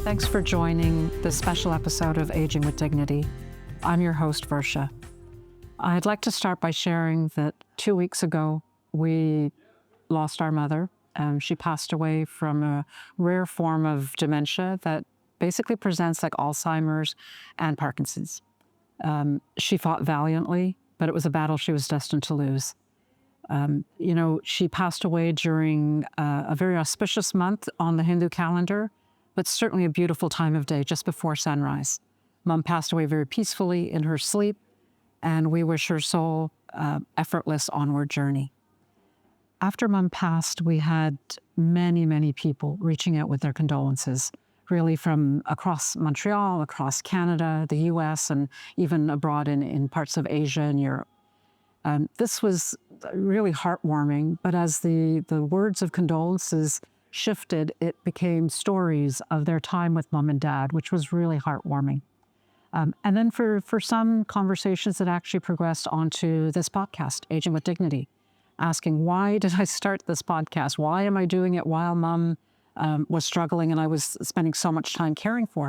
Thanks for joining this special episode of Aging with Dignity. I'm your host, Versha. I'd like to start by sharing that 2 weeks ago, we lost our mother. She passed away from a rare form of dementia that basically presents like Alzheimer's and Parkinson's. She fought valiantly, but it was a battle she was destined to lose. She passed away during a very auspicious month on the Hindu calendar, but certainly a beautiful time of day just before sunrise. Mom passed away very peacefully in her sleep, and we wish her soul effortless onward journey. After Mom passed, we had many, many people reaching out with their condolences, really from across Montreal, across Canada, the US, and even abroad in parts of Asia and Europe. This was really heartwarming, but as the words of condolences shifted, it became stories of their time with Mom and Dad, which was really heartwarming. And then for some conversations that actually progressed onto this podcast, Aging with Dignity, asking, why did I start this podcast? Why am I doing it while Mom was struggling and I was spending so much time caring for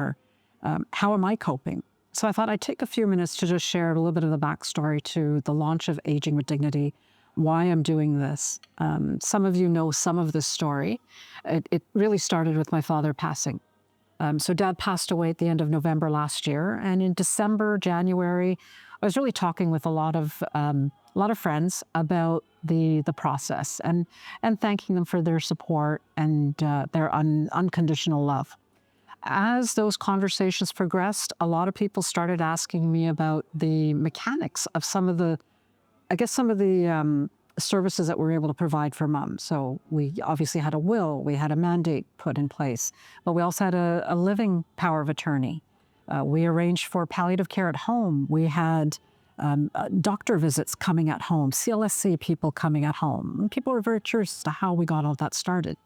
her? How am I coping? So I thought I'd take a few minutes to just share a little bit of the backstory to the launch of Aging with Dignity, why I'm doing this. Some of you know some of this story. It really started with my father passing. So Dad passed away at the end of November last year, and in December, January, I was really talking with a lot of friends about the process and thanking them for their support and their unconditional love. As those conversations progressed, a lot of people started asking me about the mechanics of some of the services that we were able to provide for Mom. So we obviously had a will, we had a mandate put in place, but we also had a living power of attorney. We arranged for palliative care at home. We had doctor visits coming at home, CLSC people coming at home. And people were very curious as to how we got all that started.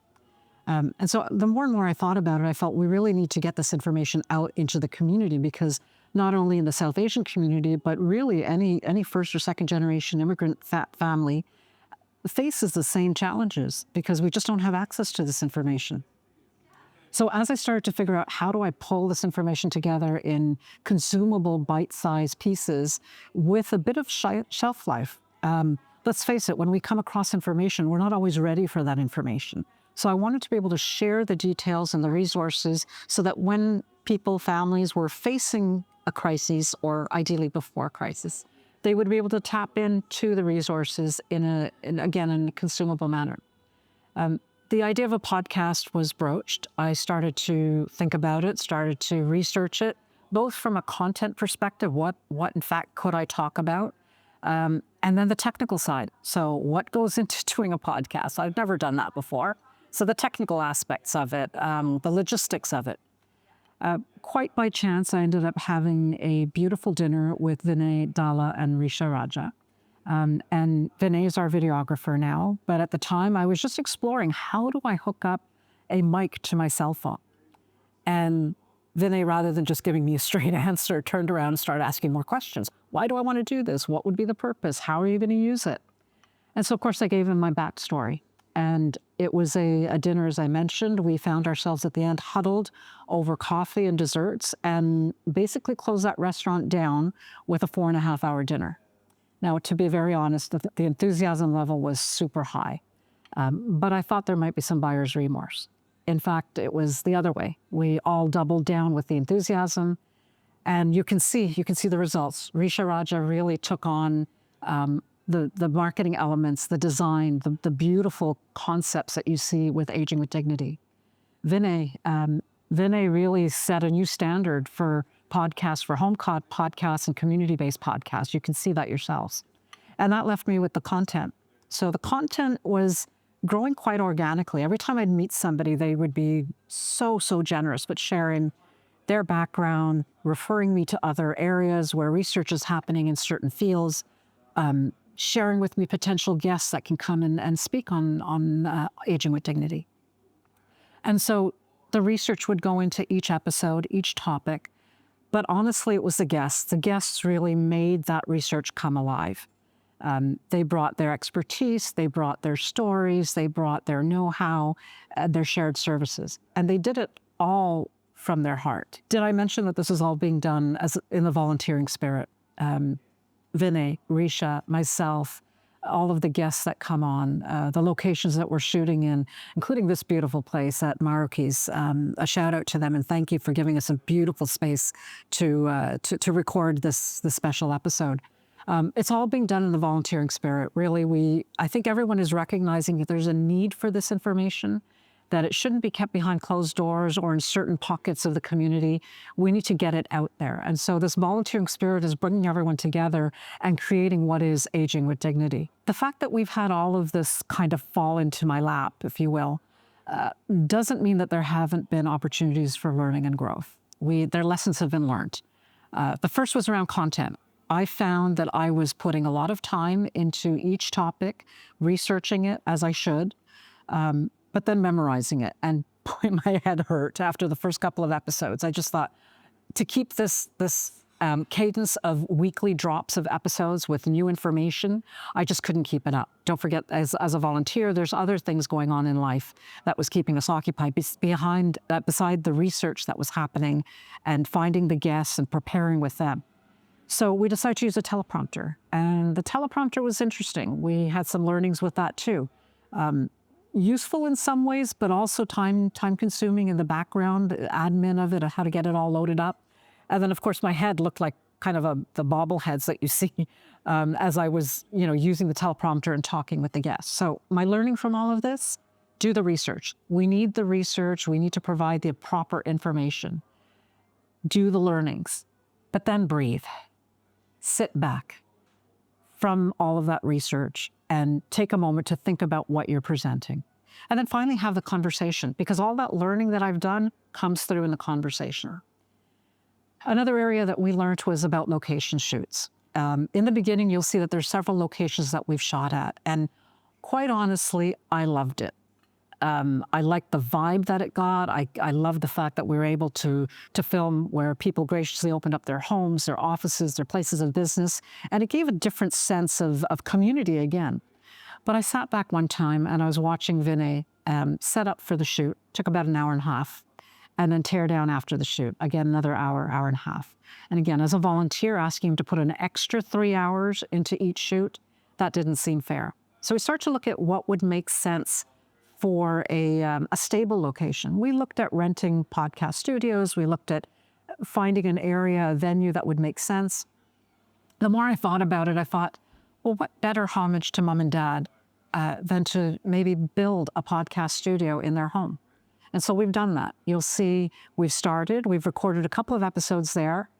And so the more and more I thought about it, I felt we really need to get this information out into the community, because not only in the South Asian community, but really any first or second generation immigrant family faces the same challenges because we just don't have access to this information. So as I started to figure out how do I pull this information together in consumable bite-sized pieces with a bit of shelf life, let's face it, when we come across information, we're not always ready for that information. So I wanted to be able to share the details and the resources so that when people, families were facing a crisis, or ideally before crisis, they would be able to tap into the resources in a consumable manner. The idea of a podcast was broached. I started to think about it, started to research it, both from a content perspective, what in fact could I talk about, and then the technical side. So what goes into doing a podcast? I've never done that before. So the technical aspects of it, the logistics of it. Quite by chance, I ended up having a beautiful dinner with Vinay Dalla and Risha Raja. And Vinay is our videographer now, but at the time I was just exploring, how do I hook up a mic to my cell phone? And Vinay, rather than just giving me a straight answer, turned around and started asking more questions. Why do I want to do this? What would be the purpose? How are you going to use it? And so, of course, I gave him my backstory. And it was a dinner, as I mentioned. We found ourselves at the end huddled over coffee and desserts and basically closed that restaurant down with a 4.5-hour dinner. Now, to be very honest, the enthusiasm level was super high, but I thought there might be some buyer's remorse. In fact, it was the other way. We all doubled down with the enthusiasm, and you can see the results. Risha Raja really took on the marketing elements, the design, the beautiful concepts that you see with Aging with Dignity. Vinay really set a new standard for podcasts, for home podcasts and community-based podcasts. You can see that yourselves. And that left me with the content. So the content was growing quite organically. Every time I'd meet somebody, they would be so generous, but sharing their background, referring me to other areas where research is happening in certain fields, sharing with me potential guests that can come and speak on Aging with Dignity. And so the research would go into each episode, each topic, but honestly, it was the guests. The guests really made that research come alive. They brought their expertise, they brought their stories, they brought their know-how, their shared services. And they did it all from their heart. Did I mention that this is all being done as in the volunteering spirit? Vinay, Risha, myself, all of the guests that come on, the locations that we're shooting in, including this beautiful place at Marroquí's. A shout out to them and thank you for giving us a beautiful space to record this special episode. It's all being done in the volunteering spirit. Really, I think everyone is recognizing that there's a need for this information, that it shouldn't be kept behind closed doors or in certain pockets of the community. We need to get it out there. And so this volunteering spirit is bringing everyone together and creating what is Aging with Dignity. The fact that we've had all of this kind of fall into my lap, if you will, doesn't mean that there haven't been opportunities for learning and growth. Their lessons have been learned. The first was around content. I found that I was putting a lot of time into each topic, researching it as I should, but then memorizing it. And boy, my head hurt after the first couple of episodes. I just thought, to keep this cadence of weekly drops of episodes with new information, I just couldn't keep it up. Don't forget, as a volunteer, there's other things going on in life that was keeping us occupied beside the research that was happening and finding the guests and preparing with them. So we decided to use a teleprompter, and the teleprompter was interesting. We had some learnings with that too. Useful in some ways, but also time consuming in the background, the admin of it, how to get it all loaded up. And then of course my head looked like kind of the bobbleheads that you see as I was, using the teleprompter and talking with the guests. So my learning from all of this, do the research. We need the research. We need to provide the proper information. Do the learnings, but then breathe. Sit back from all of that research and take a moment to think about what you're presenting. And then finally have the conversation, because all that learning that I've done comes through in the conversation. Another area that we learned was about location shoots. In the beginning, you'll see that there's several locations that we've shot at. And quite honestly, I loved it. I liked the vibe that it got. I loved the fact that we were able to film where people graciously opened up their homes, their offices, their places of business, and it gave a different sense of community again. But I sat back one time and I was watching Vinay set up for the shoot. Took about an hour and a half, and then tear down after the shoot. Again, another hour and a half. And again, as a volunteer, asking him to put an extra 3 hours into each shoot, that didn't seem fair. So we started to look at what would make sense for a stable location. We looked at renting podcast studios. We looked at finding an area, a venue that would make sense. The more I thought about it, I thought, well, what better homage to mom and dad than to maybe build a podcast studio in their home? And so we've done that. You'll see we've recorded a couple of episodes there.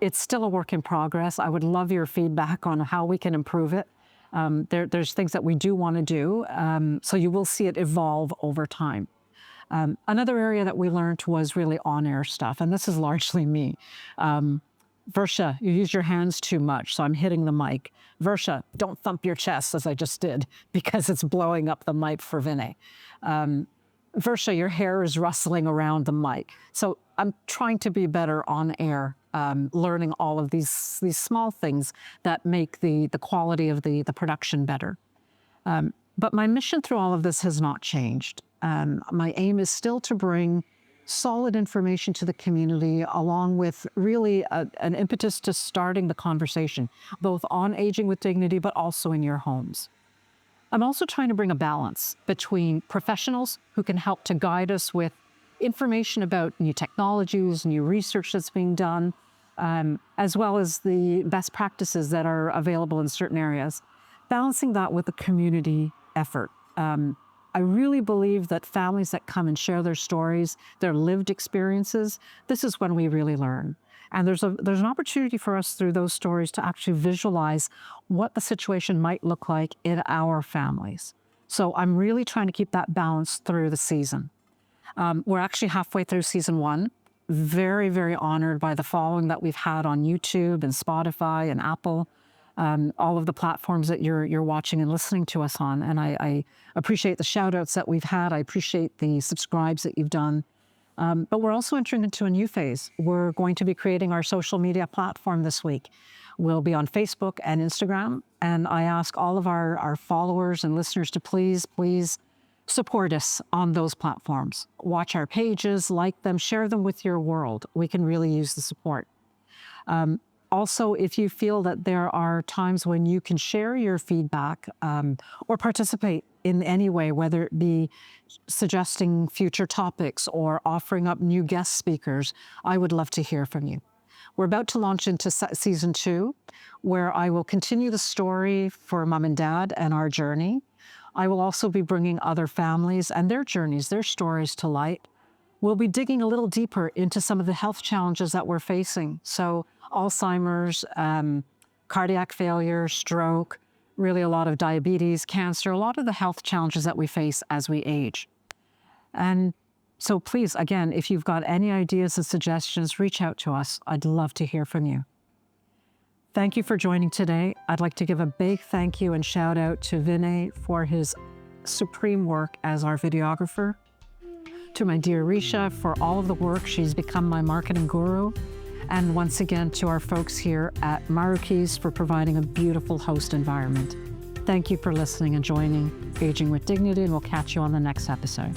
It's still a work in progress. I would love your feedback on how we can improve it. There's things that we do want to do, so you will see it evolve over time. Another area that we learned was really on-air stuff, and this is largely me. Versha, you use your hands too much, so I'm hitting the mic. Versha, don't thump your chest as I just did, because it's blowing up the mic for Vinay. Versha, your hair is rustling around the mic. So I'm trying to be better on air, learning all of these small things that make the quality of the production better. But my mission through all of this has not changed. My aim is still to bring solid information to the community, along with really an impetus to starting the conversation, both on Aging with Dignity, but also in your homes. I'm also trying to bring a balance between professionals who can help to guide us with information about new technologies, new research that's being done, as well as the best practices that are available in certain areas, balancing that with the community effort. I really believe that families that come and share their stories, their lived experiences, this is when we really learn. And there's an opportunity for us through those stories to actually visualize what the situation might look like in our families. So I'm really trying to keep that balance through the season. We're actually halfway through season 1. Very, very honored by the following that we've had on YouTube and Spotify and Apple, all of the platforms that you're watching and listening to us on. And I appreciate the shout outs that we've had. I appreciate the subscribes that you've done. But we're also entering into a new phase. We're going to be creating our social media platform this week. We'll be on Facebook and Instagram. And I ask all of our followers and listeners to please support us on those platforms. Watch our pages, like them, share them with your world. We can really use the support. Also, if you feel that there are times when you can share your feedback or participate in any way, whether it be suggesting future topics or offering up new guest speakers, I would love to hear from you. We're about to launch into season 2, where I will continue the story for Mom and Dad and our journey. I will also be bringing other families and their journeys, their stories to light. We'll be digging a little deeper into some of the health challenges that we're facing. So Alzheimer's, cardiac failure, stroke, really a lot of diabetes, cancer, a lot of the health challenges that we face as we age. And so please, again, if you've got any ideas and suggestions, reach out to us. I'd love to hear from you. Thank you for joining today. I'd like to give a big thank you and shout out to Vinay for his supreme work as our videographer, to my dear Risha for all of the work. She's become my marketing guru. And once again, to our folks here at Marukis for providing a beautiful host environment. Thank you for listening and joining Aging with Dignity, and we'll catch you on the next episode.